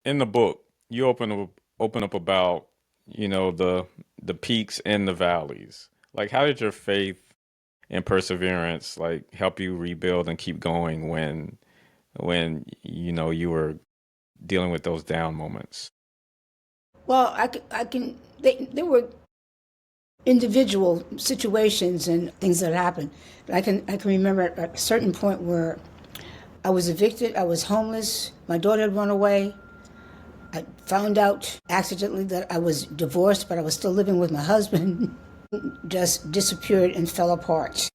in the book, you open up about, the peaks and the valleys. Like, how did your faith and perseverance like help you rebuild and keep going when you were dealing with those down moments? Well, there were individual situations and things that happened. But I can remember at a certain point where I was evicted, I was homeless, my daughter had run away. I found out accidentally that I was divorced, but I was still living with my husband. Just disappeared and fell apart.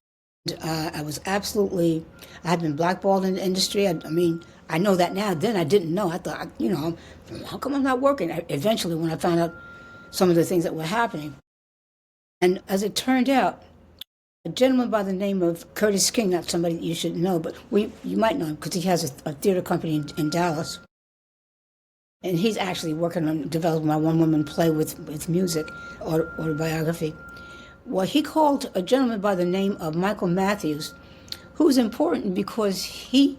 I was absolutely, I had been blackballed in the industry. I mean, I know that now. Then I didn't know. I thought, how come I'm not working? Eventually, when I found out some of the things that were happening. And as it turned out, a gentleman by the name of Curtis King, not somebody that you should know, but you might know him because he has a theater company in Dallas. And he's actually working on developing my one-woman play with music, autobiography. Well, he called a gentleman by the name of Michael Matthews, who's important because he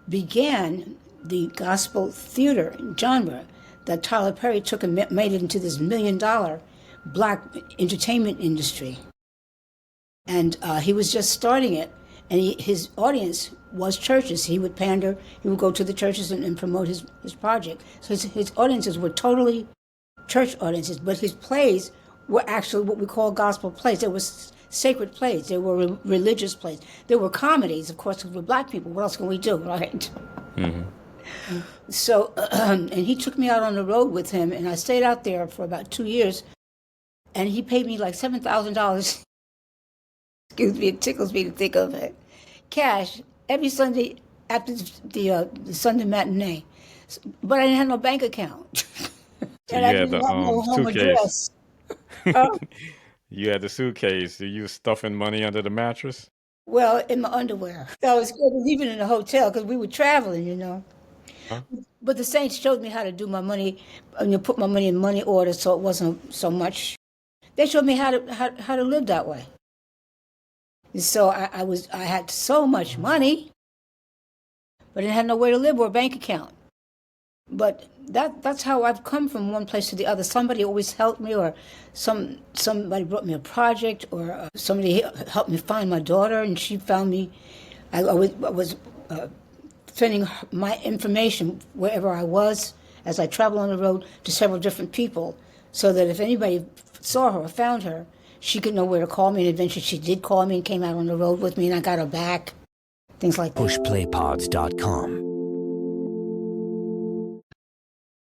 began the gospel theater genre that Tyler Perry took and made it into this $1 million black entertainment industry. And he was just starting it, and his audience was churches. He would pander, he would go to the churches and promote his project. So his audiences were totally church audiences, but his plays were actually what we call gospel plays. There was sacred plays, there were religious plays, there were comedies, of course, because we're black people. What else can we do, right? Mm-hmm. So, and he took me out on the road with him, and I stayed out there for about 2 years, and he paid me like $7,000. Excuse me, it tickles me to think of it. Cash every Sunday after the Sunday matinee, but I didn't have no bank account, So and you I had didn't the have no home suitcase. address. Oh, You had the suitcase. You was stuffing money under the mattress. well, in my underwear. So I was scared of leaving in a hotel because we were traveling. Huh? But the saints showed me how to do my money, put my money in money order so it wasn't so much. They showed me how to live that way. So I had so much money, but I had nowhere to live or a bank account. But that's how I've come from one place to the other. Somebody always helped me, or somebody brought me a project, or somebody helped me find my daughter, and she found me. I was sending my information wherever I was as I traveled on the road to several different people, so that if anybody saw her or found her, she could know where to call me. And eventually, she did call me and came out on the road with me, and I got her back. Things like that. pushplaypods.com.